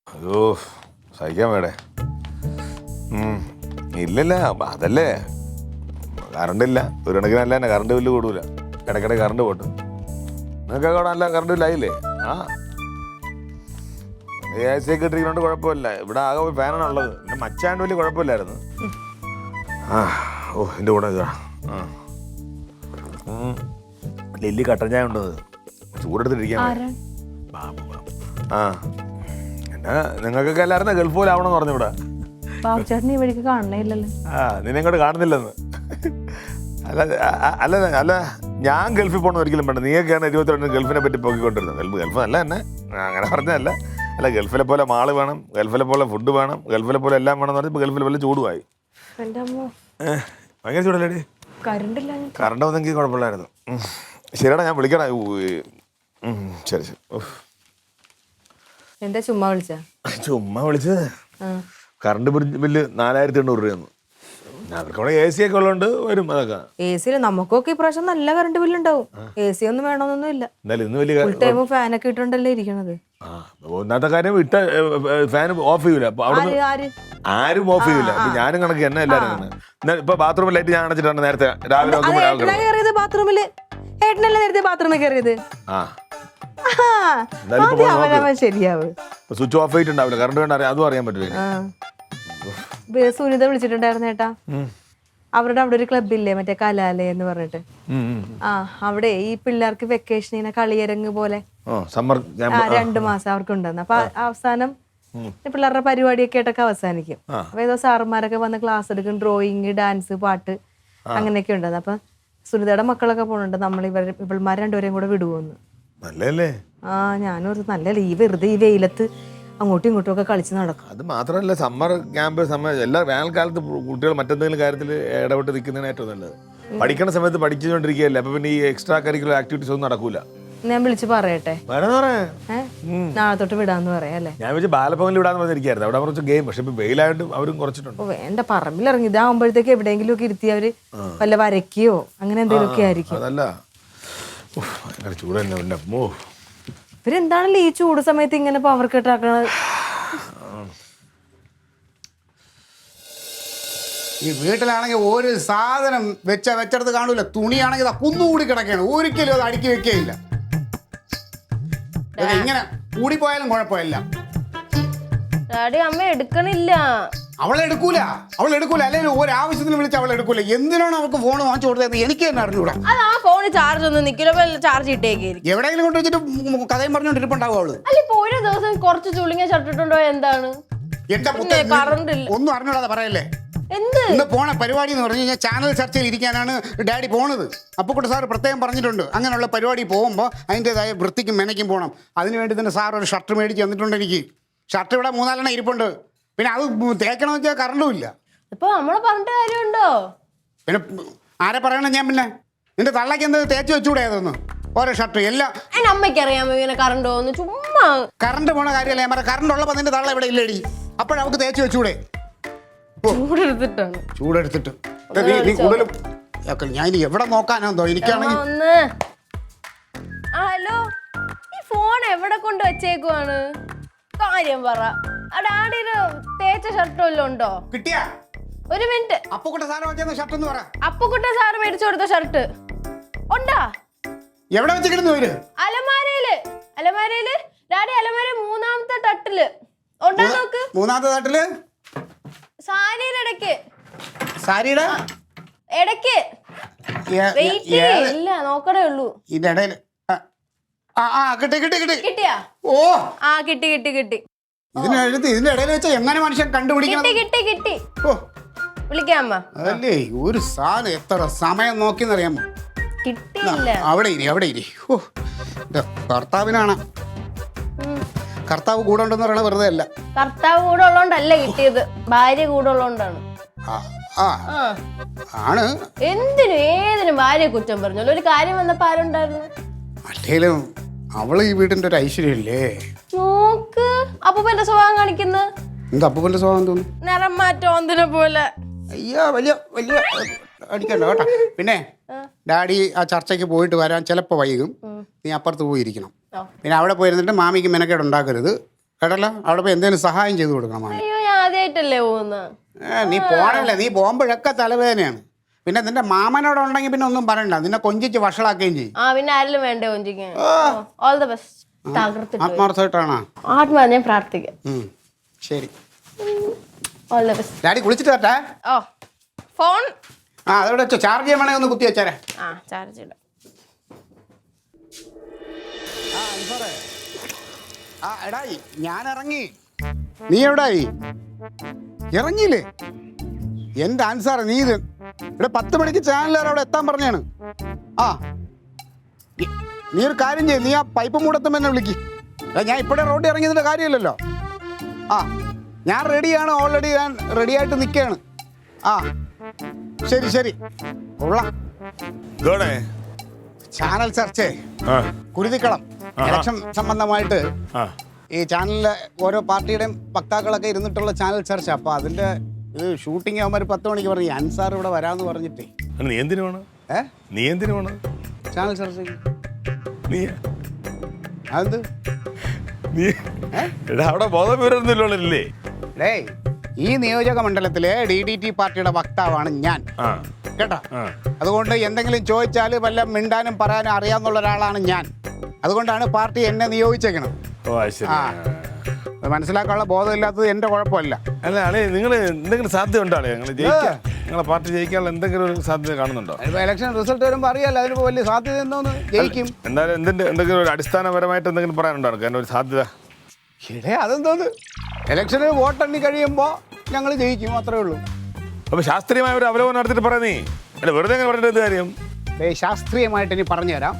അയ്യോ സഹിക്കാൻ വേടേ. ഇല്ലല്ല അതല്ലേ കറണ്ട് ഇല്ല. ഒരു കണക്കിനല്ല തന്നെ കറണ്ട് ബില്ല് കൂടൂല. ഇടയ്ക്കിടെ കറണ്ട് പോട്ട്. നിങ്ങൾക്ക് അവിടെ നല്ല കറണ്ട് ബില്ലായില്ലേ? ആ എ സി ഒക്കെ ഇട്ടിരിക്കുന്നോണ്ട് കുഴപ്പമില്ല. ഇവിടെ ആകെ ഒരു ഫാനാണ് ഉള്ളത്. എൻ്റെ മച്ചാണ്ട് വലിയ കുഴപ്പമില്ലായിരുന്നു. ആ ഓ എൻ്റെ കൂടെ ഇതാ. ആ ലില്ലി കട്ടൻ ചായ ഉണ്ടത് ചൂടെടുത്തിട്ടിരിക്കാൻ. ആ എന്നാ നിങ്ങൾക്കൊക്കെ എല്ലാവരും ഗൾഫ് പോലെ ആവണമെന്ന് പറഞ്ഞു ഇവിടെ. ആ നിന്നെ ഇങ്ങോട്ട് കാണുന്നില്ലെന്ന്. അല്ല അല്ല അല്ല ഞാൻ ഗൾഫിൽ പോകണം ഒരിക്കലും വേണ്ട. നീയൊക്കെയാണ് 22 ഗൾഫിനെ പറ്റി പോയിക്കൊണ്ടിരുന്നത്. ഗൾഫ് നല്ല തന്നെ അങ്ങനെ പറഞ്ഞതല്ല. അല്ല ഗൾഫിലെ പോലെ മാള് വേണം, ഗൾഫിലെ പോലെ ഫുഡ് വേണം, ഗൾഫിലെ പോലെ എല്ലാം വേണം എന്ന് പറഞ്ഞപ്പോൾ ഗൾഫിലെ പോലെ ചൂടുമായി. ഭയങ്കര ചൂടല്ലേടി. കറണ്ട് വന്നെങ്കിൽ കുഴപ്പമില്ലായിരുന്നു. ശരിയാടാ ഞാൻ വിളിക്കണ. ശരി ശരി. എന്താ ചുമ്മാ വിളിച്ചത് കറണ്ട് ബില്ല് 4800 രൂപയെന്ന്. അവർക്കവിടെ എ സി ഒക്കെ ഉള്ളതുകൊണ്ട് വരും. അതൊക്കെ എ സിയിൽ നമുക്കൊക്കെ ഇപ്രാവശ്യം നല്ല കറണ്ട് ബില്ല് ഉണ്ടാവും. എ സി ഒന്നും വേണമെന്നൊന്നും ഇല്ല. ഫുൾ ടൈം ഫാനൊക്കെ ഇട്ടുണ്ടല്ലേ ഇരിക്കണത്. ഒന്നാമത്തെ കാര്യം ഇട്ട ഫാൻ ഓഫ് ചെയ്യൂല. ആരും ഓഫ് ചെയ്യൂല. ഞാനും കണക്ക് തന്നെ എല്ലാവരും. ഇപ്പൊ ബാത്റൂമിൽ ലൈറ്റ് ഞാൻ അടച്ചിട്ടാണ് നേരത്തെ രാവിലെ ബാത്റൂമില്. ഏട്ടനല്ലേ നേരത്തെ ബാത്റൂമിൽ കയറിയത്? Sheariah switch off ചെയ്തിട്ടുണ്ടാവില്ല. കറണ്ട് വേണ്ട അതും അറിയാൻ പറ്റില്ല. സുനിത വിളിച്ചിട്ടുണ്ടായിരുന്നു ഏട്ടാ. അവരുടെ അവിടെ ഒരു ക്ലബില്ലേ മറ്റേ കലാലയ എന്ന് പറഞ്ഞിട്ട്. ആ അവിടെ ഈ പിള്ളേർക്ക് വെക്കേഷൻ ഇങ്ങനെ കളിയരങ്ങ് പോലെ 2 മാസം അവർക്ക് ഉണ്ടായിരുന്നു. അപ്പൊ അവസാനം പിള്ളേരുടെ പരിപാടിയൊക്കെ ആയിട്ടൊക്കെ അവസാനിക്കും. അപ്പൊ ഏതോ സാറന്മാരൊക്കെ വന്ന് ക്ലാസ് എടുക്കും. ഡ്രോയിങ്, ഡാൻസ്, പാട്ട് അങ്ങനെയൊക്കെ ഉണ്ടായിരുന്നു. അപ്പൊ സുനിതയുടെ മക്കളൊക്കെ പോണുണ്ട്. നമ്മൾ ഇവൾമാർ രണ്ടുപേരെയും കൂടെ വിടുവോന്ന്. ആ ഞാനോർത്ത് നല്ലല്ലേ ഈ വെറുതെ ഈ വെയിലത്ത് അങ്ങോട്ടും ഇങ്ങോട്ടും ഒക്കെ കളിച്ച് നടക്കും. അത് മാത്രമല്ല സമ്മർ ക്യാമ്പ് എല്ലാ വേനൽക്കാലത്ത് കുട്ടികൾ മറ്റെന്തെങ്കിലും കാര്യത്തിൽ ഇടപെട്ട് നിൽക്കുന്നതിന് ഏറ്റവും നല്ലത്. പഠിക്കുന്ന സമയത്ത് പഠിച്ചുകൊണ്ടിരിക്കുകയല്ലേ. അപ്പൊ പിന്നെ ഈ എക്സ്ട്രാ കരിക്കുലർ ആക്ടിവിറ്റീസ് ഒന്നും നടക്കൂല. ഞാൻ വിളിച്ച് പറയട്ടെ, നാളെ തൊട്ട് വിടാന്ന് പറയാം അല്ലേ? ഞാൻ വെച്ച് ബാലഭവനിൽ വിടാന്ന് പറഞ്ഞിരിക്കുകയായിരുന്നു. അവിടെ കുറച്ച് ഗെയിം, പക്ഷെ ഇപ്പൊ വെയിലായിട്ട് അവരും കുറച്ചിട്ടുണ്ട്. വേണ്ട, പറമ്പിലിറങ്ങി ഇതാകുമ്പോഴത്തേക്ക് എവിടെയെങ്കിലും ഒക്കെ ഇരുത്തി അവര് വല്ല വരയ്ക്കോ അങ്ങനെ എന്തെങ്കിലും ഒക്കെ ആയിരിക്കും. അതല്ല ചൂട് തന്നെ. ഇവരെന്താണല്ലോ ഈ ചൂട് സമയത്ത് ഇങ്ങനെ പവർ കട്ടാക്കണത്? ഈ വീട്ടിലാണെങ്കിൽ ഒരു സാധനം വെച്ചെടുത്ത് കാണൂല. തുണിയാണെങ്കിൽ കുന്നുകൂടി കിടക്കുകയാണ്. ഒരിക്കലും അത് അടുക്കി വെക്കുകയില്ല. ഇങ്ങനെ കൂടിപ്പോയാലും കുഴപ്പമില്ല. അമ്മ എടുക്കണില്ല. അവളെടുക്കൂല. അല്ലെങ്കിൽ ഒരാവശ്യത്തിന് വിളിച്ച് അവളെടുക്കൂല. എന്തിനാണ് അവൾക്ക് ഫോൺ വാങ്ങിച്ചു കൊടുത്തത് എനിക്ക് തന്നെ അറിഞ്ഞൂടാ. അത് ആ ഫോണ് ചാർജ് ഒന്നും നിൽക്കില്ല. ചാർജ് ഇട്ടേക്കായിരിക്കും. എവിടെയെങ്കിലും കൊണ്ട് വെച്ചിട്ട് കഥയും പറഞ്ഞോണ്ടിരിപ്പുണ്ടാവും അവള്. അല്ല ഇപ്പൊ ഒരു ദിവസം കുറച്ച് ചുളിങ്ങ ഷർട്ടിട്ടുണ്ടോ എന്താണ്? എന്റെ കറണ്ട് ഒന്നും അറിഞ്ഞൂടാതെ പറയല്ലേ. ഇന്ന് പോണ പരിപാടി എന്ന് പറഞ്ഞു കഴിഞ്ഞാൽ ചാനൽ ചർച്ചയിൽ ഇരിക്കാനാണ് ഡാഡി പോണത്. അപ്പുക്കുട്ട സാർ പ്രത്യേകം പറഞ്ഞിട്ടുണ്ട്, അങ്ങനെയുള്ള പരിപാടി പോകുമ്പോൾ അതിൻ്റെതായ വൃത്തിക്കും മെനയ്ക്കും പോകണം. അതിനുവേണ്ടി തന്നെ സാർ ഒരു ഷർട്ട് മേടിച്ച് തന്നിട്ടുണ്ട് എനിക്ക്. ഷർട്ട് ഇവിടെ 3-4 ഇരിപ്പുണ്ട്. പിന്നെ അത് തേക്കണമെന്ന് വെച്ചാൽ കറണ്ടും ഇല്ല. ഇപ്പൊ നമ്മളെ പറഞ്ഞിട്ട് കാര്യമുണ്ടോ? പിന്നെ ആരെ പറയണം ഞാൻ? പിന്നെ നിന്റെ തള്ളക്ക് എന്ത് തേച്ച് വെച്ചുകൂടെ അതൊന്ന്? ഓരോ ഷർട്ട് എല്ലാം അമ്മയ്ക്ക് അറിയാമോ ഇങ്ങനെ കറണ്ട് പോകുന്നു? ചുമ്മാ കറണ്ട് പോണ കാര്യമല്ല ഞാൻ പറയാം. കറണ്ട് ഉള്ളപ്പോൾ നിന്റെ തള്ള ഇവിടെ ഇല്ലേടി. അപ്പോഴവർക്ക് തേച്ച് വെച്ചുകൂടെ? ചൂടെടുത്തിട്ട് നീ കൂടുതലും ഞാൻ ഇനി എവിടെ നോക്കാനെന്തോ എനിക്കാണെങ്കിൽ. ഹലോ, ഈ ഫോൺ എവിടെ കൊണ്ട് വെച്ചേക്കുവാണ്? കാര്യം പറ. ഡാഡിയുടെ തേച്ച ഷർട്ട് വല്ലതും ഉണ്ടോ? കിട്ടിയാ? ഒരു മിനിറ്റ്. അപ്പുക്കുട്ട സാറ് വെച്ച ഷർട്ട് എന്ന് പറ. അപ്പുക്കുട്ട സാറ് മേടിച്ചു കൊടുത്ത ഷർട്ട് ഉണ്ടാ? എവിടെ വെച്ചിരുന്നു? അലമാരയില്. ഡാഡി അലമാര 3-ാമത്തെ തട്ടില് ഉണ്ടാ നോക്ക്. 3-ാമത്തെ തട്ടില് സാരിയുടെ ഇടയ്ക്ക്. സാരിയുടെ ഇടയ്ക്ക് ഇല്ല, നോക്കണേ ഉള്ളൂ. ഇതിന്റെ ഇടയിൽ കിട്ടിയാ? ഓ ആ കിട്ടി. ഇതിന്റെ ഇടയിൽ വെച്ച എങ്ങനെ മനുഷ്യൻ കണ്ടുപിടിക്കണം? കിട്ടി. ഓ വിളിക്കാം. അതല്ലേ ഒരു സാധനം എത്ര സമയം നോക്കിന്നറിയാമോ? കിട്ടിയില്ല. അവിടെ ഇരി. ഓ ഭർത്താവിനാണ്. കർത്താവ് കൂടെ ഉണ്ടെന്ന് പറയണ വെറുതെ അല്ല. കർത്താവ് കൂടെ ഉള്ളോണ്ടല്ല കിട്ടിയത്, ഭാര്യ കൂടെ ഉള്ളോണ്ടാണ്. ആണ്. ഏതിനും ഭാര്യ കുറ്റം പറഞ്ഞല്ലോ. ഒരു കാര്യം വന്നപ്പോ ആരുണ്ടായിരുന്നു? അല്ലേലും അവള് ഈ വീടിന്റെ ഒരു ഐശ്വര്യല്ലേ. നോക്ക് അപ്പൂപ്പന്റെ സ്വഭാവം കാണിക്കുന്നത്. എന്താ അപ്പൂപ്പന്റെ സ്വഭാവം തോന്നുന്നു? നിറം മാറ്റം ഒന്നിനെ പോലെ. അയ്യോ വലിയ അടിക്കണ്ട കേട്ടോ. പിന്നെ ഡാഡി ആ ചർച്ചയ്ക്ക് പോയിട്ട് വരാൻ ചിലപ്പോൾ വൈകും. നീ അപ്പുറത്ത് പോയിരിക്കണം. ഓ. പിന്നെ അവിടെ പോയിരുന്നിട്ട് മാമിക്ക് മെനക്കേട് ഉണ്ടാക്കരുത് കേട്ടല്ലോ. അവിടെ പോയി എന്തെങ്കിലും സഹായം ചെയ്തു കൊടുക്കണം മാമി. അയ്യോ ഞാൻ ആദ്യമായിട്ടല്ലേ പോകുന്നത്. നീ പോണല്ലേ, നീ പോകുമ്പോഴൊക്കെ തലവേദനയാണ്. പിന്നെ നിന്റെ മാമനോട് ഉണ്ടെങ്കിൽ പിന്നെ ഒന്നും പറയണ്ട, നിന്നെ കൊഞ്ചിച്ച് വഷളാക്കുകയും ചെയ്യും. ആ പിന്നെ ആരെങ്കിലും വേണ്ടേ കൊഞ്ചിക്കാൻ. All the best. തകർത്തിട്ട് ആത്മാർത്ഥമായിട്ടാണോ? ആത്മാ ഞാൻ പ്രാർത്ഥിക്കാം. ശരി, ഓൾ ദ ബെസ്റ്റ്. ഡാഡി കുളിച്ചിട്ട് വരട്ടെ. ഓ ഫോൺ ആ അതോടെ വെച്ചോ, ചാർജ് ചെയ്യാൻ വേണമെങ്കിൽ ഒന്ന് കുത്തി വെച്ചാരേ. ആ ചാർജ് ഇടാം. ആ എടായി ഞാൻ ഇറങ്ങി. നീ എവിടായി? ഇറങ്ങിയില്ലേ? എൻ്റെ ആൻസാർ നീ ഇത് ഇവിടെ 10 മണിക്ക് ചാനലുകാർ അവിടെ എത്താൻ പറഞ്ഞാണ്. ആ നീ ഒരു കാര്യം ചെയ്യും, നീ ആ പൈപ്പ് മൂടത്തും എന്നെ വിളിക്ക്. ഞാൻ ഇപ്പോഴേ റോഡിൽ ഇറങ്ങിയതിൻ്റെ കാര്യമില്ലല്ലോ. ആ ഞാൻ റെഡിയാണ്, ഓൾറെഡി ഞാൻ റെഡിയായിട്ട് നിൽക്കുകയാണ്. ആ ശരി ശരി കൊള്ളാം. ചാനൽ ചർച്ചേ കുരുതിക്കളം ഇലക്ഷൻ സംബന്ധമായിട്ട് ഈ ചാനലിലെ ഓരോ പാർട്ടിയുടെയും വക്താക്കളൊക്കെ ഇരുന്നിട്ടുള്ള ചാനൽ ചർച്ച. അപ്പൊ അതിന്റെ ഇത് ഷൂട്ടിംഗ് ആകുമ്പോൾ 10 മണിക്ക് പറഞ്ഞു അൻസാർ ഇവിടെ വരാന്ന് പറഞ്ഞിട്ടേ. നീ എന്തിനു വേണം? നീ എന്തിനു വേണം ചാനൽ ചർച്ചയ്ക്ക്? നീ അതെന്ത്? നീ അവിടെ ബോധവിവരൊന്നുമില്ലേ? ഡേയ് ഈ നിയോജക മണ്ഡലത്തിലെ DDT പാർട്ടിയുടെ വക്താവാണ് ഞാൻ കേട്ടോ. അതുകൊണ്ട് എന്തെങ്കിലും ചോദിച്ചാൽ വല്ല മിണ്ടാനും പറയാനും അറിയാന്നുള്ള ഒരാളാണ് ഞാൻ. അതുകൊണ്ടാണ് പാർട്ടി എന്നെ നിയോഗിച്ചേക്കണം. മനസ്സിലാക്കാനുള്ള ബോധമില്ലാത്തത് എന്റെ കുഴപ്പമല്ല. അല്ല ആളെ നിങ്ങൾ എന്തെങ്കിലും സാധ്യത ഉണ്ടോ? നിങ്ങളെ പാർട്ടി ജയിക്കാനുള്ള എന്തെങ്കിലും ഒരു സാധ്യത കാണുന്നുണ്ടോ? ഇലക്ഷൻ റിസൾട്ട് വരുമ്പോൾ അറിയാലോ അതിന് വലിയ സാധ്യത എന്തോന്ന്. ജയിക്കും. എന്തായാലും എന്തെങ്കിലും ഒരു അടിസ്ഥാനപരമായിട്ട് എന്തെങ്കിലും പറയാനുണ്ടോ കാരണം ഒരു സാധ്യത? ഇടേ അതെന്തോന്ന്, ഇലക്ഷന് വോട്ടെണ്ണി കഴിയുമ്പോൾ ഞങ്ങൾ ജയിക്കും, അത്രേ ഉള്ളൂ. അപ്പൊ ശാസ്ത്രീയമായ ഒരു അവലോകനം നടത്തിയിട്ട് പറയാ. നീ അല്ല വെറുതെ പറഞ്ഞിട്ട് കാര്യം. ശാസ്ത്രീയമായിട്ട് ഇനി പറഞ്ഞുതരാം.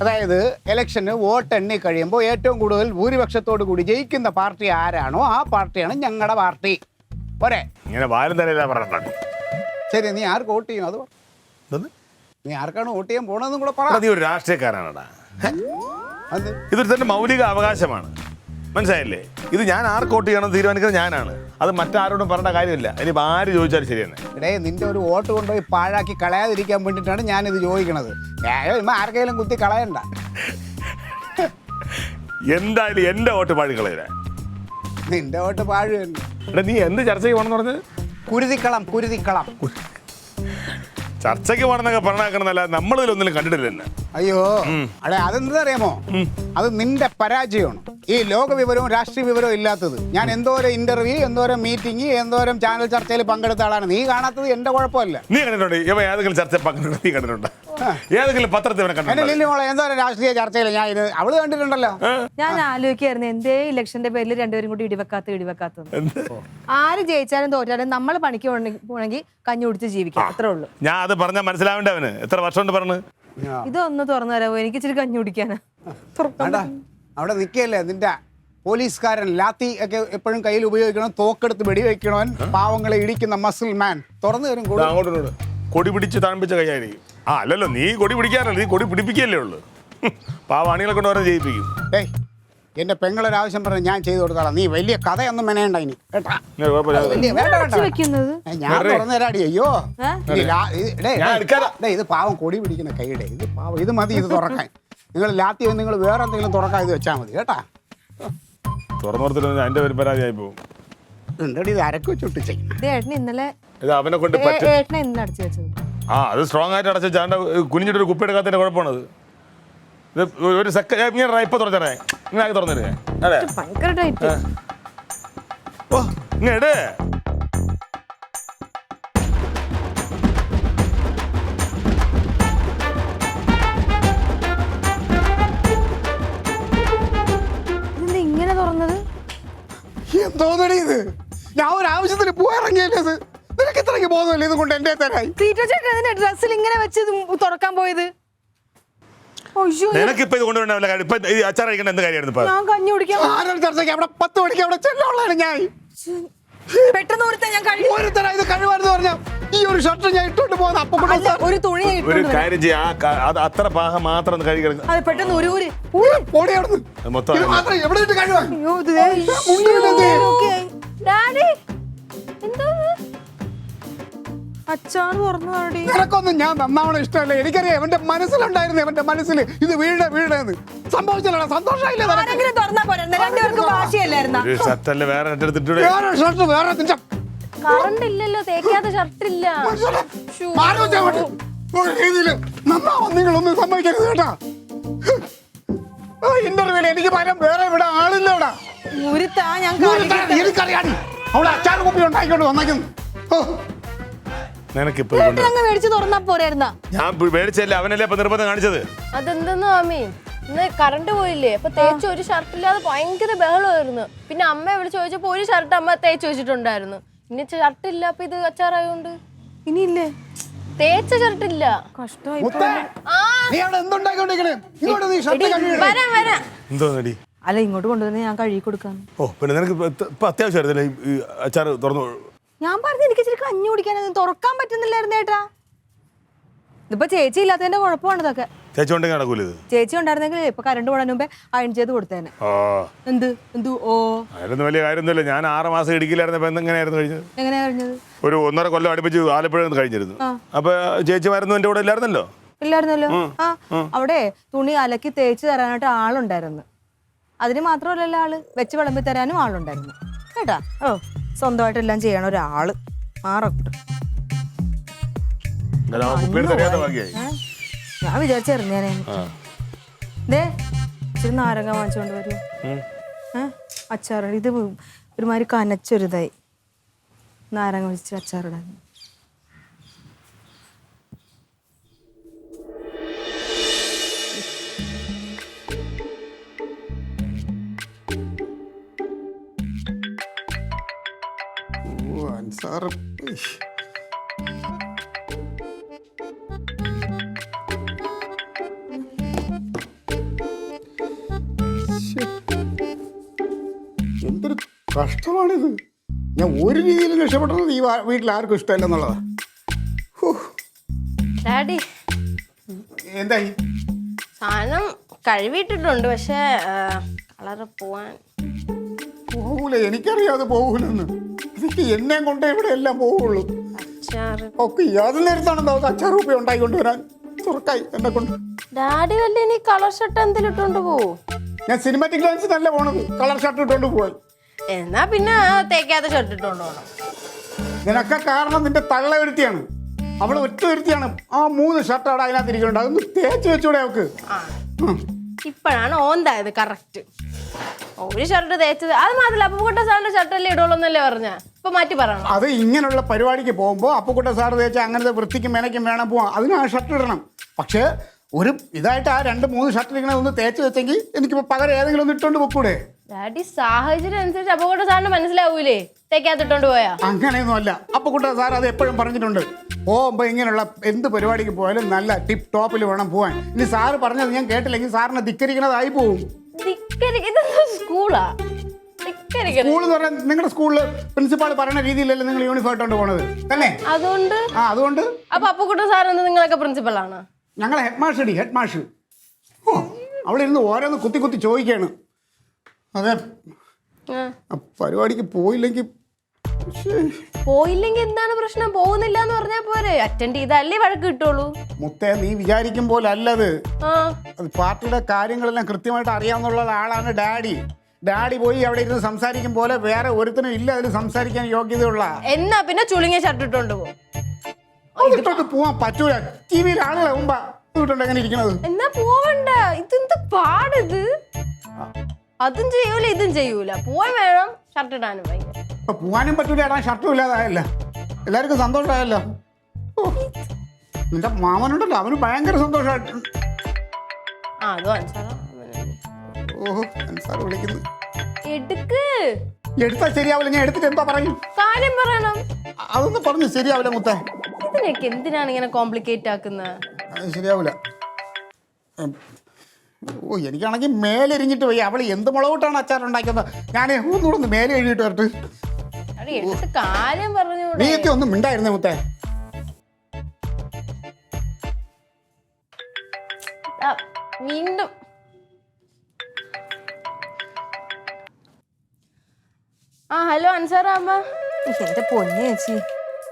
അതായത് ഇലക്ഷന് വോട്ടെണ്ണി കഴിയുമ്പോൾ ഏറ്റവും കൂടുതൽ ഭൂരിപക്ഷത്തോടു കൂടി ജയിക്കുന്ന പാർട്ടി ആരാണോ ആ പാർട്ടിയാണ് ഞങ്ങളുടെ പാർട്ടി. പോരെ? ഇങ്ങനെ വാരം തലയിലാ പറഞ്ഞിട്ടുണ്ട്. ശരി, നീ ആർക്ക് വോട്ട് ചെയ്യും അത് പറ. നീ ആർക്കാണ് വോട്ട് ചെയ്യാൻ പോണെന്നും കൂടെ പറ. നീ ഒരു രാഷ്ട്രീയക്കാരാണടാ. അത് ഇതൊരു തന്നെ മൗലിക അവകാശമാണ്, മനസ്സിലായില്ലേ? ഇത് ഞാൻ ആർക്ക് വോട്ട് ചെയ്യണം തീരുമാനിക്കുന്നത് ഞാനാണ്. അത് മറ്റാരോടും പറയേണ്ട കാര്യമില്ല. ഇനി ആര് ചോദിച്ചാലും ശരി തന്നെ. ഇടേ നിന്റെ ഒരു വോട്ട് കൊണ്ടുപോയി പാഴാക്കി കളയാതിരിക്കാൻ വേണ്ടിയിട്ടാണ് ഞാനിത് ചോദിക്കണത്. ആർക്കെങ്കിലും കുത്തി കളയണ്ട. എന്തായാലും എന്റെ വോട്ട് പാഴിക്കളയില്ല. നിന്റെ വോട്ട് പാഴ് തന്നെ. എടാ നീ എന്ത് ചർച്ചയ്ക്ക് പോകണമെന്ന് പറഞ്ഞത്? കുരുതിക്കളം കുരുതിക്കളം. ചർച്ചയ്ക്ക് പോകണമെന്നൊക്കെ പറഞ്ഞാക്കണമെന്നല്ല, നമ്മളിതിലൊന്നിലും കണ്ടിട്ടില്ല എന്നെ. അയ്യോ അടേ അതെന്താ അറിയാമോ, അത് നിന്റെ പരാജയമാണ്. ഈ ലോക വിവരവും രാഷ്ട്രീയ വിവരവും ഇല്ലാത്തത്. ഞാൻ എന്തോരം ഇന്റർവ്യൂ, എന്തോരം മീറ്റിംഗ്, എന്തോരം ചാനൽ ചർച്ചയിൽ പങ്കെടുത്ത ആളാണ്. നീ കാണാത്തത് എന്റെ കുഴപ്പമില്ല. നീ കണ്ടിട്ടുണ്ട് ഏതെങ്കിലും ചർച്ച പങ്കെടുത്ത? നീ കണ്ടിട്ടുണ്ട് ഏതെങ്കിലും പത്രത്തിൽ മോളെ എന്തോരം രാഷ്ട്രീയ ചർച്ചയിൽ ഞാൻ ഇത് അവള് കണ്ടിട്ടുണ്ടല്ലോ. ഞാൻ ആലോചിക്കായിരുന്നു എന്തേ ഇലക്ഷന്റെ പേരിൽ രണ്ടുപേരും കൂടി ഇടിവെക്കാത്തത്. ആര് ജയിച്ചാലും തോറ്റാലും നമ്മൾ പണിക്ക് പോണെങ്കിൽ കഞ്ഞി കുടിച്ച് ജീവിക്കാം, അത്രേ ഉള്ളൂ. ഞാൻ അത് പറഞ്ഞാൽ മനസ്സിലാവേണ്ട അവന്. എത്ര വർഷം കൊണ്ട് പറഞ്ഞു ഇതൊന്ന് തുറന്നു തരാമോ? എനിക്ക് ഇച്ചിരി കഞ്ഞി കുടിക്കാനാ. അവിടെ നിൽക്കല്ലേ നിന്റെ പോലീസുകാരൻ ലാത്തി ഒക്കെ എപ്പോഴും കയ്യിൽ ഉപയോഗിക്കണം, തോക്കെടുത്ത് വെടിവെക്കണവൻ, പാവങ്ങളെ ഇടിക്കുന്ന മസിൽ മാൻ. തുറന്നു തരും. അങ്ങോട്ട് കൊടി പിടിച്ച് താഴ്പിച്ച കൈയായിരിക്കും. ആ അല്ലല്ലോ, നീ കൊടി പിടിക്കാറല്ല, നീ കൊടി പിടിപ്പിക്കല്ലേ ഉള്ളു. പാവാണികളെ കൊണ്ട് ഓരോ ജയിപ്പിക്കും. ഏയ് എന്റെ പെങ്ങളൊരാവശ്യം പറഞ്ഞ് ഞാൻ ചെയ്തു കൊടുത്തോളാം. നീ വലിയ കഥയൊന്നും മെനയണ്ട ഇനി കേട്ടാ. ഞാൻ തുറന്നു തരാടി. അയ്യോ ഇത് പാവം കൊടി പിടിക്കുന്ന കൈയുടെ ഇത് പാവം. ഇത് മതി ഇത് തുറക്കാൻ. നിങ്ങൾ ലാത്തി നിങ്ങൾ വേറെ എന്തെങ്കിലും തുറക്കാൻ ഇത് വെച്ചാൽ മതി കേട്ടാ. തുറന്നോർത്തിട്ട് എന്റെ പേര് പരാതിയായി പോകും. എന്താടി ഇത് അരക്ക് വെച്ചിട്ട് ചെയ്യും. ഇന്നലെ അവനെ കൊണ്ട് ഏട്ടനെ ഇന്ന് അടച്ചു വെച്ചത്. ആ അത് സ്ട്രോങ് ആയിട്ട് അടച്ച ചാണ്ട കുനിഞ്ഞിട്ട് ഒരു കുപ്പി എടുക്കാത്തതിന്റെ കുഴപ്പമാണത്. ഇത് ഒരു സെക്കൻഡ് ഇങ്ങനെ ഇപ്പൊ തുറച്ചേ ഇങ്ങനെ ആക്കി തുറന്നിരുന്നേ. അതെ ഭയങ്കര ടൈറ്റ്. ഓ ഇങ്ങട് ഇങ്ങനെ തുറന്നത് എന്തോന്നടി ഇത്? ഞാൻ ഒരു ആവശ്യത്തിന് പോയിറങ്ങിയല്ലേ ഇത്. നിനക്ക് ഇത്രയ്ക്ക് ബോധമല്ലേ ഇത് കൊണ്ട് എന്റെ തരായി? ഡ്രസ്സിൽ ഇങ്ങനെ വെച്ച് തുറക്കാൻ പോയത്. നിനക്കിപ്പോ ഇത് കൊണ്ടുവരണ്ട കാര്യം. ഇപ്പൊ അച്ചാർ കഴിക്കേണ്ട എന്ത് കാര്യമായിരുന്നു? ഞാൻ കഞ്ഞി കുടിക്കാൻ ചർച്ചയ്ക്ക് അവിടെ 10 മണിക്ക് അവിടെ ചെല്ലുള്ളതാണ് ഞാൻ. പെട്ടെന്ന് ഒരുത്തരാ ഇത് കഴിവാണെന്ന് പറഞ്ഞ ഈ ഒരു ഷർട്ട് ഞാൻ ഇട്ടോണ്ട് പോകുന്ന അപ്പൊ ഒരു തുണി ഒരു കാര്യം ചെയ്യാ, അത് അത്ര പാകം മാത്രം കഴിക്കണം. പെട്ടെന്ന് മൊത്തം എവിടെ ഇട്ട് കഴിവാ? അച്ചാറ് തുറന്നു പാടി. നിനക്കൊന്നും ഞാൻ നന്നാവണം ഇഷ്ടമല്ല. എനിക്കറിയാം എവന്റെ മനസ്സിലുണ്ടായിരുന്നു, എവന്റെ മനസ്സിൽ ഇത് വീടെന്ന് സംഭവിച്ചില്ല. സന്തോഷമായില്ലേ? ആരെങ്കിലും തുറന്നാ പോരാ, രണ്ടുപേർക്ക് വാശിയല്ലായിരുന്നാ? ഒരു ഷർട്ടല്ലേ വേറെ എടുത്തിട്ടൂടെ? വേറെ ഷർട്ട് വേറെ നിന്റെ കറണ്ട് ഇല്ലല്ലോ, തേക്കാത്ത ഷർട്ട് ഇല്ല. മാറി വെച്ചാ മതി. ഒരു രീതിയിൽ നന്നാവും നിങ്ങളൊന്നും സംഭവിക്കരുത് കേട്ടാ. ഇന്റർവ്യൂല് എനിക്ക് പറയാൻ വേറെ ഇവിടെ ആളില്ല. ഇവിടെ ഉരുത്താ ഞാൻ എനിക്കറിയാം. അവളെ അച്ചാർ കുപ്പി ഉണ്ടാക്കിക്കൊണ്ട് വന്നേക്കുന്നു. നിനക്കിപ്പോ അങ്ങ് മേടിച്ച് തുറന്നാ പോരായിരുന്നാ? ഞാൻ മേടിച്ചല്ലേ, അവനല്ലേ ഇപ്പൊ നിർബന്ധം കാണിച്ചത്. അതെന്തെന്ന് മാമി, ഇന്ന് കറണ്ട് പോയില്ലേ, അപ്പൊ തേച്ച് ഒരു ഷർട്ട് ഇല്ലാതെ ഭയങ്കര ബഹളമായിരുന്നു. പിന്നെ അമ്മയെ വിളിച്ച് ചോദിച്ചപ്പോ ഒരു ഷർട്ട് അമ്മ തേച്ച് വെച്ചിട്ടുണ്ടായിരുന്നു. ഇനി ഷർട്ട് ഇല്ല, അപ്പൊ ഇത് അച്ചാറായോണ്ട് ഇനിയില്ലേ തേച്ച ഷർട്ട് ഇല്ല. കഷ്ടമായി. നീ അവിടെ എന്തുണ്ടാക്കിക്കൊണ്ടിരിക്കണേ? ഇങ്ങോട്ട് നീ ഷർട്ട് കഴുകി വരാം വരാം. എന്തോ നടി? അല്ല ഇങ്ങോട്ട് കൊണ്ടുവന്ന് ഞാൻ കഴുകി കൊടുക്കാം. ഓ പിന്നെ നിനക്ക് ഇപ്പൊ അത്യാവശ്യമായിരുന്നല്ലേ ഈ അച്ചാർ തുറന്നു? ഞാൻ പറഞ്ഞു എനിക്ക് ഇച്ചിരി കഞ്ഞി കുടിക്കാനൊന്നും തുറക്കാൻ പറ്റുന്നില്ലായിരുന്നു ഏട്ടാ. ഇതിപ്പോ ചേച്ചി ഇല്ലാത്തതിന്റെ കുഴപ്പമാണ് ഇതൊക്കെ. ചേച്ചി ഉണ്ടെങ്കിൽ നടക്കൂല ഇത്. ചേച്ചി ഉണ്ടായിരുന്നെങ്കിൽ ഇപ്പൊ കറണ്ട് പോണതിന് മുമ്പേ അയൺ ചെയ്ത് കൊടുത്തേനെ. എന്ത് ഓ അതിലൊന്നും വലിയ കാര്യമൊന്നുമില്ല. ഞാൻ 6 മാസം ഇടുക്കിയിലായിരുന്നപ്പോ എങ്ങനെയായിരുന്നു കഴിഞ്ഞത്? എങ്ങനെയാ കഴിഞ്ഞത്? ഒരു 1.5 കൊല്ലം അടുപ്പിച്ച് ആലപ്പുഴ കഴിഞ്ഞിരുന്നു. അപ്പൊ ചേച്ചി വരുന്നു എന്റെ കൂടെ ഇല്ലായിരുന്നല്ലോ? ഇല്ലായിരുന്നല്ലോ. അവിടെ തുണി അലക്കി തേച്ച് തരാനായിട്ട് ആളുണ്ടായിരുന്നു. അതിന് മാത്രമല്ലല്ലോ ആള് വെച്ച് വിളമ്പി തരാനും ആളുണ്ടായിരുന്നു കേട്ടാ. ഓ സ്വന്തമായിട്ട് എല്ലാം ചെയ്യണ ഒരാള് മാറക്കൂട്ട്. ഞാൻ വിചാരിച്ച എറിഞ്ഞേനെ. ദേ ഇച്ചിരി നാരങ്ങ വാങ്ങിച്ചോണ്ട് വരൂ. അച്ചാറ് ഇത് ഒരുമാതിരി കനച്ചൊരിതായി. നാരങ്ങ വെച്ച് അച്ചാറിടാൻ. സാറ് എന്തൊരു കഷ്ടമാണിത്. ഞാൻ ഒരു രീതിയിലും രക്ഷപ്പെട്ടത് ഈ വീട്ടിൽ ആർക്കും ഇഷ്ടമല്ലെന്നുള്ളതാ. ഡാഡി എന്തായി? സാധനം കഴുകിയിട്ടിട്ടുണ്ട്, പക്ഷെ കളറ് പോവാൻ പോകൂല. എനിക്കറിയാം അത് പോകൂലെന്ന്. എനിക്ക് എന്നെ കൊണ്ടേ ഇവിടെ എല്ലാം പോവുള്ളൂ. ഒക്കെ യാതൊരു നേരത്താണെന്നോ അച്ചാർ രൂപ ഉണ്ടായിക്കൊണ്ട് വരാൻ തുറക്കായി എന്നെ കൊണ്ട്. ഡാഡി വല്ല ഇനി കളർ ഷർട്ട് എന്തെങ്കിലും ഇട്ടോണ്ട് പോവോ? ഞാൻ സിനിമാറ്റിക് ഡാൻസ് നല്ല പോണത്. കളർ ഷർട്ട് ഇട്ടോണ്ട് പോവാൻ. എന്നാ പിന്നെ തേക്കാത്ത ഷർട്ട് ഇട്ടോണ്ട് പോകണം. നിനക്കെ കാരണം നിന്റെ തള്ള ഒരുത്തിയാണ്. അവള് ഒറ്റ ഒരുത്തിയാണ്. ആ 3 ഷർട്ട് അവിടെ അതിനകത്ത് ഇരിക്കുന്നുണ്ട്. അതൊന്ന് തേച്ച് വെച്ചൂടെ അവക്ക്? ഇപ്പോഴാണ് ഓന്തായത് കറക്റ്റ്. ഒരു ഷർട്ട് തേച്ചത് അത് മാത്രല്ല, അപ്പുക്കുട്ട സാറിന്റെ ഷർട്ടല്ലേ ഇടുള്ളൂന്നല്ലേ പറഞ്ഞ. ഇപ്പൊ മാറ്റി പറയണം. അത് ഇങ്ങനെയുള്ള പരിപാടിക്ക് പോകുമ്പോൾ അപ്പുക്കുട്ട സാറ് തേച്ച അങ്ങനത്തെ വൃത്തിക്കും മെനക്കും വേണം പോവാം. അതിന് ആ ഷർട്ട് ഇടണം. പക്ഷേ ഒരു ഇതായിട്ട് ആ 2-3 ഷർട്ട് ഇങ്ങനെ ഒന്ന് തേച്ച് വെച്ചെങ്കിൽ എനിക്കിപ്പോ പകരം ഏതെങ്കിലും ഒന്ന് ഇട്ടോണ്ട് പൊക്കൂടെ? ഡാഡി സാഹചര്യം അനുസരിച്ച് അപ്പുക്കുട്ട സാറിന് മനസ്സിലാവൂലേ തേക്കാത്തിട്ടോണ്ട് പോയാ? അങ്ങനെയൊന്നും അല്ല. അപ്പുക്കുട്ട സാർ അത് എപ്പോഴും പറഞ്ഞിട്ടുണ്ട്. പോകുമ്പോ ഇങ്ങനെയുള്ള എന്ത് പരിപാടിക്ക് പോയാലും നല്ല ടിപ്പ് ടോപ്പിൽ വേണം പോവാൻ. ഇനി സാറ് പറഞ്ഞത് ഞാൻ കേട്ടില്ലെങ്കിൽ സാറിനെ ധിക്കരിക്കണതായി പോവും. സ്കൂളാ സ്കൂൾ എന്ന് പറഞ്ഞാൽ നിങ്ങളുടെ സ്കൂളിൽ പ്രിൻസിപ്പാൾ പറയുന്ന രീതിയിലല്ലേ നിങ്ങൾ യൂണിഫോം ഇട്ടോണ്ട് പോണത് തന്നെ? അതുകൊണ്ട് അപ്പൊ അപ്പുക്കുട്ട സാർ നിങ്ങളൊക്കെ പ്രിൻസിപ്പളാണ്? ഞങ്ങളെ ഹെഡ് മാഷ് ഹെഡ് മാഷ്. ഓ അവിടെ ഇരുന്ന് ഓരോന്ന് കുത്തി കുത്തി ചോദിക്കാണ്. അതെ പരിപാടിക്ക് പോയില്ലെങ്കിൽ എന്താണ് പ്രശ്നം? പോകുന്നില്ല എന്ന് പറഞ്ഞാ പോരെ, അറ്റൻഡ് ചെയ്തല്ലേ വഴക്ക് കിട്ടുള്ളൂ. മുത്തേ നീ വിചാരിക്കും പോലെ അല്ലത്. അത് പാർട്ടിയുടെ കാര്യങ്ങളെല്ലാം കൃത്യമായിട്ട് അറിയാവുന്ന ആളാണ് ഡാഡി. ഡാഡി പോയി അവിടെ ഇരുന്ന് സംസാരിക്കും പോലെ വേറെ ഒരുത്തനും ഇല്ല അതിൽ സംസാരിക്കാൻ യോഗ്യതയുള്ള. എന്നാ പിന്നെ ചുളുങ്ങിയ ഷർട്ട് ഇട്ടോണ്ട് പോകും. ഇട്ടോട്ട് പോവാൻ പറ്റൂല. ടി വിയിൽ ആളുകളാവുമ്പോ ഇട്ടോണ്ട് എങ്ങനെ ഇരിക്കണത്? എന്നാ പോവണ്ട. ഇതെന്ത് പാടിത്? അതും ചെയ്യൂല ഇതും ചെയ്യൂല. പോയി വേണം ഷർട്ട് ഇടാനും. ഭയങ്കര പോവാനും പറ്റൂല. ഇടാൻ ഷർട്ടും ഇല്ലാതായല്ലോ. എല്ലാവർക്കും സന്തോഷമായല്ലോ. നിന്റെ മാമനുണ്ടല്ലോ, അവന് ഭയങ്കര സന്തോഷമായിട്ടുണ്ട്. ഓഹോ അൻസാർ വിളിക്കുന്നു. എടുത്താ ശരിയാവില്ല. ഞാൻ എടുത്തിട്ട് എന്താ പറയും? കാര്യം പറയണം. അതൊന്നും പറഞ്ഞു ശരിയാവില്ല മുത്തേ. ഇതിനൊക്കെ എന്തിനാണ് ഇങ്ങനെ കോംപ്ലിക്കേറ്റ് ആക്കുന്നത്? അത് ശരിയാവില്ല. ഓ എനിക്കാണെങ്കിൽ മേലെരിഞ്ഞിട്ട് പോയി. അവള് എന്ത് മുളകിട്ടാണ് അച്ചാർ ഉണ്ടാക്കിയത്? ഞാൻ ഒന്നുകൂടെ ഒന്ന് മേലെ എഴുതിയിട്ട് വരട്ടെ. കാര്യം പറഞ്ഞു. നീയൊക്കെ ഒന്നും മിണ്ടായിരുന്നേ മുത്തേ. വീണ്ടും ഹലോ അൻസാറാ. അമ്മ എന്റെ പൊന്നെ ചേച്ചി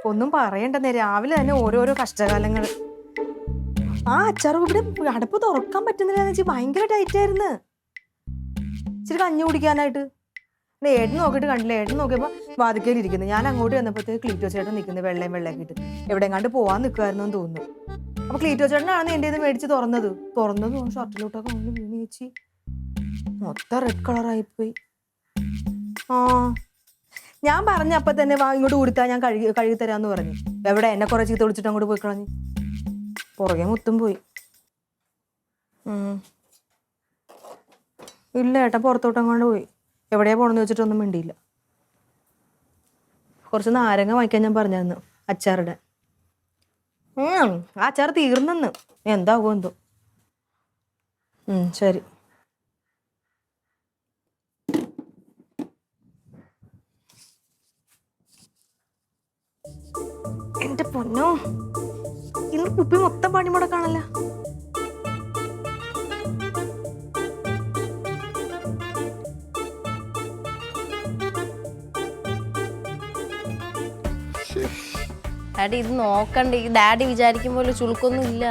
ഒന്നും പറയണ്ടെന്നേ, രാവിലെ തന്നെ ഓരോരോ കഷ്ടകാലങ്ങൾ. ആ അച്ചാർ ഇവിടെ അടുപ്പ് തുറക്കാൻ പറ്റുന്നില്ല വെച്ചാൽ ഭയങ്കര ടൈറ്റ് ആയിരുന്നു. ഇച്ചിരി കഞ്ഞി കുടിക്കാനായിട്ട് ഏട്ടൻ നോക്കിയിട്ട് കണ്ടില്ല. ഏട്ടൻ നോക്കിയപ്പോൾ വാതിക്കയിൽ ഇരിക്കുന്നു. ഞാൻ അങ്ങോട്ട് വന്നപ്പോഴത്തേക്ക് ക്ലീറ്റോ ചേട്ടൻ നിൽക്കുന്നത് വെള്ളയാക്കിയിട്ട് എവിടെയെങ്ങാണ്ട് പോവാൻ നിൽക്കുമായിരുന്നു എന്ന് തോന്നുന്നു. അപ്പൊ ക്ലീറ്റോ ചേട്ടനാണ് എൻ്റെ ഇത് മേടിച്ച് തുറന്നത് ഷർട്ടിലോട്ടൊക്കെ ഒന്ന് വീണ് ചേച്ചി മൊത്തം റെഡ് കളറായിപ്പോയി. ആ ഞാൻ പറഞ്ഞ അപ്പൊ തന്നെ ഇങ്ങോട്ട് കൊടുത്താ ഞാൻ കഴുകി തരാന്ന് പറഞ്ഞു. എവിടെ എന്നെ കുറെ ചീത്ത വിളിച്ചിട്ട് അങ്ങോട്ട് പോയി കളഞ്ഞു. പുറകെ മുത്തും പോയി. ഇല്ല ഏട്ടാ പുറത്തോട്ട് അങ്ങോട്ട് പോയി. എവിടെയാ പോണെന്ന് വെച്ചിട്ടൊന്നും മിണ്ടിയില്ല. കുറച്ച് നാരങ്ങ വാങ്ങിക്കാൻ ഞാൻ പറഞ്ഞിരുന്നു അച്ചാറിടാൻ. ആ അച്ചാർ തീർന്നെന്ന്. എന്താകുമോ എന്തോ. ശരി. എന്റെ പൊന്നോ, ഇന്ന് കുപ്പി മൊത്തം പണിമുടക്കാണല്ലോ. ഡാഡി ഇത് നോക്കണ്ട, ഈ ഡാഡി വിചാരിക്കും പോലെ ചുളുക്കൊന്നും ഇല്ല.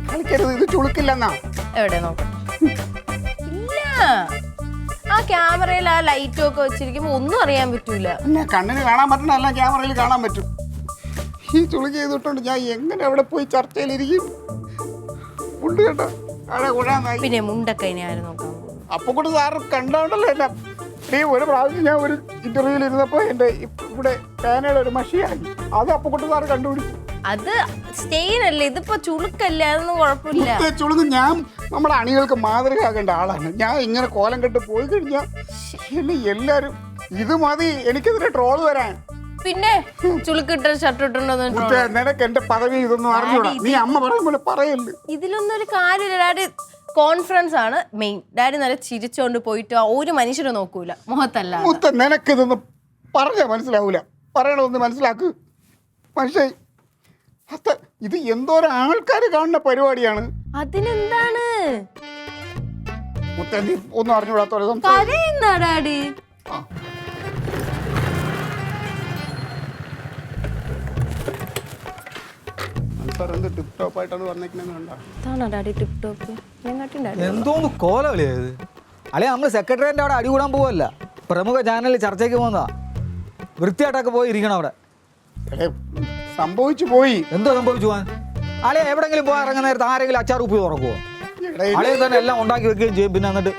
കളിക്കരുത്, ഇത് ചുളുക്കില്ലെന്നാ. എവിടെ നോക്കാം. ഇല്ല, ആ ക്യാമറയിൽ ആ ലൈറ്റും ഒക്കെ വെച്ചിരിക്കുമ്പോ ഒന്നും അറിയാൻ പറ്റൂല. പിന്നെ കണ്ണിന് കാണാൻ പറ്റണല്ല ക്യാമറയിൽ കാണാൻ പറ്റും. ഈ ചുളുക്ക് ചെയ്തിട്ടുണ്ട് ഞാൻ എങ്ങനെ അവിടെ പോയി ചർച്ചയിലിരിക്കും. മുണ്ട് കേട്ടോ അവിടെ കൂടാന്നായി. പിന്നെ മുണ്ടൊക്കെ ഇനി ആരും നോക്കാൻ പോകും. അപ്പൊ കൂടെ സാറ് കണ്ടോണ്ടല്ലോ എന്നെ. ഈ ഒരു പ്രാവശ്യം ഞാൻ ഒരു ഇന്റർവ്യൂവിൽ ഇരുന്നപ്പോ എന്റെ ഇവിടെ പേനയുടെ ഒരു മഷിയായി. അത് അപ്പൊ കൂടെ സാറ് കണ്ടുപിടിച്ചു. അത് സ്റ്റെയിൻ അല്ലേ, ഇതിപ്പോ ചുളുക്കല്ലേ, അതൊന്നും കുഴപ്പമില്ല. ചുളുക്ക് ഞാൻ നമ്മുടെ അണികൾക്ക് മാതൃകയാകേണ്ട ആളാണ്. ഞാൻ ഇങ്ങനെ കോലം കെട്ട് പോയി കഴിഞ്ഞാൽ എന്നെ എല്ലാരും ഇത് മതി എനിക്കെതിരെ ട്രോള് വരാൻ. പിന്നെ ചുളുക്കിട്ട ഷർട്ട് ഇട്ടുണ്ടോന്ന് നിനക്ക് എന്റെ പദവി ഇതൊന്നും അറിഞ്ഞൂടാ. നീ അമ്മ പറയുമ്പോൾ പറയല്ലേ. ഇതിലൊന്നും ഒരു കാര്യമില്ല ഡാഡി. കോൺഫിഡൻസ് ആണ് മെയിൻ. ഡാഡി നല്ല ചിരിച്ചോണ്ട് പോയിട്ട് ഒരു മനുഷ്യനെ നോക്കൂല, മുഖത്തല്ല. നിനക്ക് ഇതൊന്നും പറഞ്ഞാ മനസ്സിലാവൂല. പറയണതൊന്ന് മനസ്സിലാക്ക് മനുഷ്യ. ഇത് എന്തോരം ആൾക്കാര് കാണുന്ന പരിപാടിയാണ്. അതിനെന്താണ് ഒന്നും അറിഞ്ഞൂടാത്തോലെ കരയുന്നാ ഡാഡി. എന്തോന്ന് കോലവിളിയത് അല്ലെ. നമ്മള് സെക്രട്ടറിന്റെ അവിടെ അടികൂടാൻ പോവല്ല, പ്രമുഖ ചാനലിൽ ചർച്ചയ്ക്ക് പോകുന്നതാ. വൃത്തിയായിട്ടൊക്കെ പോയി ഇരിക്കണം അവിടെ. സംഭവിച്ചു പോയി. എന്തോ സംഭവിച്ചു പോവാൻ? അല്ലെ എവിടെങ്കിലും പോയി ഇറങ്ങുന്ന നേരത്തെ ആരെങ്കിലും അച്ചാർ ഉപ്പി തുറക്കുവോ? അളയെ തന്നെ എല്ലാം ഉണ്ടാക്കി വെക്കുകയും ചെയ്യും. പിന്നെ എന്നിട്ട്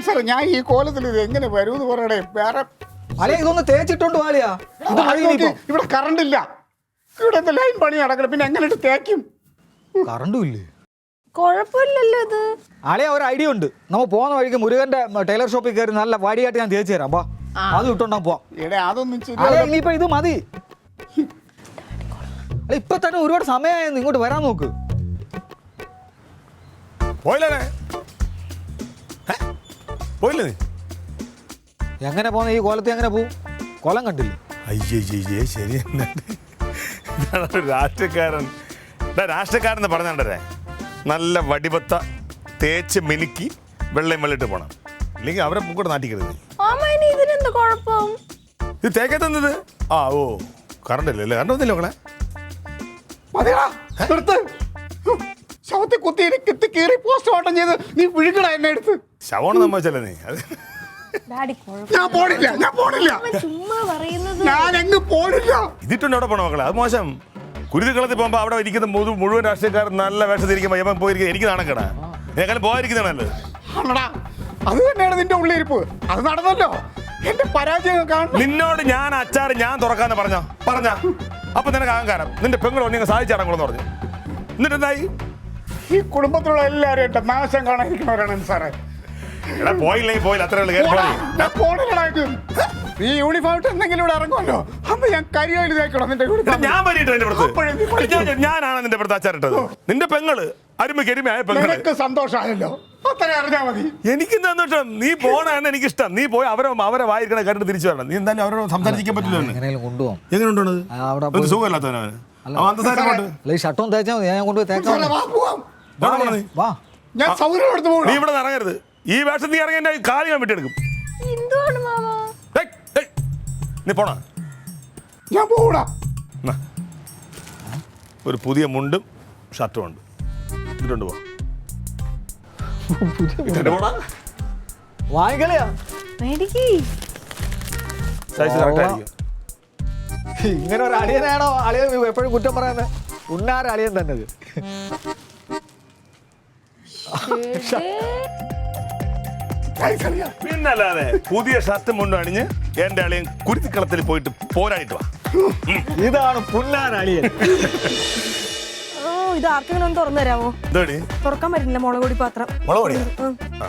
സാറേ ഞാൻ ഈ കോലത്തിൽ ഇത് എങ്ങനെ വരുമെന്ന് പറയണേ. വേറെ അല്ലെ ഇതൊന്ന് തേച്ചിട്ടുണ്ട് വാലിയാ. ഇത് ഇവിടെ കറണ്ട് ഇല്ല. ഇവിടെ ലൈൻ പണി നടക്കണം. പിന്നെ എങ്ങനെ തേക്കും? കറണ്ടും ഇല്ലേ? കുഴപ്പമില്ലല്ലോ ഇത്. അളിയ ഒരു ഐഡിയ ഉണ്ട്. നമ്മൾ പോകുന്ന വഴിക്ക് മുരുകന്റെ ടൈലർ ഷോപ്പിൽ കയറി നല്ല വടിയായിട്ട് ഞാൻ തേച്ച് തരാം. അത് ഇട്ടുണ്ടാ പോവാം. ഇനിയിപ്പോ ഇത് മതി. അല്ല ഇപ്പൊ തന്നെ ഒരുപാട് സമയമായിരുന്നു. ഇങ്ങോട്ട് വരാൻ നോക്ക്. എങ്ങനെ പോന്ന ഈ കോലത്തിൽ എങ്ങനെ പോവും? കോലം കണ്ടില്ലേ? അയ്യേ ശരി. രാഷ്ട്രീയക്കാരെന്ന് പറഞ്ഞേ നല്ല വടിവത്ത തേച്ച് മിനുക്കി വെള്ളയും വെള്ളിട്ട് പോണം. ഇല്ലെങ്കിൽ അവരെ കൂടെ നാട്ടിക്കരുത്. ഇതിനെന്താ കുഴപ്പം? ഇത് തേക്കത്തത് കറണ്ട് ഇല്ലല്ലേ? കറണ്ട് വന്നില്ല മക്കളെ. ശവത്തെ കുത്തി കീറി പോസ്റ്റ്മോർട്ടം ചെയ്ത് നീ വിഴുകണ എന്നെ എടുത്ത്. ശവമാണ് സംഭവിച്ചല്ലേ നീ? അത് ഞാൻ പോണില്ല. ഞാൻ എങ്ങ് പോണില്ല. ഇതിട്ടുണ്ട് അവിടെ പോണ മക്കളെ. അത് മോശം. കുരുതിക്കളത്തിൽ പോകുമ്പോ അവിടെ ഇരിക്കുന്ന മുഴുവൻ രാഷ്ട്രീയക്കാരൻ നല്ല വേഷത്തിരിക്കുമ്പോ ഇവൻ പോയിരിക്കും. എനിക്ക് നാണക്കേടാ. എന്നെക്കാളും പോയിരിക്കുന്ന നല്ലത്. അത് തന്നെയാണ് നിന്റെ ഉള്ളിരിപ്പ്. അത് നടന്നല്ലോ. എന്റെ പരാജയം കാണും. നിന്നോട് ഞാൻ അച്ചാർ ഞാൻ തുറക്കാന്ന് പറഞ്ഞ അപ്പൊ നിനക്ക് അഹങ്കാരം. നിന്റെ പെങ്ങളോ നിങ്ങൾ സാധിച്ചടങ്ങുള്ളൂ പറഞ്ഞു. എന്നിട്ട് എന്തായി? ഈ കുടുംബത്തിലുള്ള എല്ലാവരും എന്റെ നാശം കാണാതിരിക്കുന്നവരാണ് സാറേ. പോയില്ല അത്ര നീ യൂണിഫോം ഇട്ട് എന്തെങ്കിലും ഇവിടെ ഇറങ്ങുമല്ലോ. അന്ന് ഞാൻ കരിയോയിൽ തേക്കണം നിന്റെ ഞാനാണ് നിന്റെ പുറത്ത് അച്ചാറിട്ടത്. നിന്റെ പെങ്ങള് അരുമ പെങ്ങൾക്ക് സന്തോഷമായല്ലോ. അത്ര അറിഞ്ഞാ മതി. എനിക്ക് സന്തോഷം. നീ പോണാണ് എനിക്കിഷ്ടം. നീ പോയി അവരെ വായിക്കണ കണ്ടിട്ട് തിരിച്ചു വരണം. നീ എന്തായാലും അവരോട് സംസാരിക്കാൻ പറ്റില്ല. കൊണ്ടുപോകാം. എങ്ങനെ കൊണ്ടുപോകണത്? സുഖമല്ലാത്തവനാണ്. ഷർട്ടും തേച്ചാൽ മതി. ഞാൻ കൊണ്ടുപോയി തേക്കാം. ഞാൻ സൗകര്യം എടുത്ത് പോകും. നീ ഇവിടെ ഇറങ്ങരുത്. ഈ വേഷം നീ ഇറങ്ങി എന്റെ കാല് ഞാൻ വിട്ടെടുക്കും. നീ പോണ ഞാൻ പോകൂടാ. എന്നാ, ഒരു പുതിയ മുണ്ടും ഷർട്ടും ഉണ്ട്, ഇതിട്ടുണ്ട് പോ. ഇട്ടിട്ട് പോടാ. വാങ്ങിക്കളിയാ മേടിക്ക്. സൈസ് കറക്റ്റ് ആയിരിക്കും. ഇങ്ങനെ ഒരു അളിയനാണോ അളിയൻ എപ്പോഴും കുറ്റം പറയുന്നത്? ഉണ്ണാര അളിയൻ തന്നെ ഇത്. പിന്നല്ലാതെ പുതിയ ഷർട്ടും മുണ്ടും അണിഞ്ഞ് എന്റെ അളിയൻ കുരുത്തിക്കളത്തിൽ പോയിട്ട് പോരാടിട്ട് വാ. ഇതാണ് പുണ്ണാര അളിയൻ. ഓ, ഇത് ആർക്കെങ്കിലും ഒന്ന് തുറന്നു തരാമോ? എന്തോടി തുറക്കാൻ പറ്റുന്നില്ല മുളക് പൊടി പാത്രം. മുളക് പൊടിയാ? ഉം. ആ.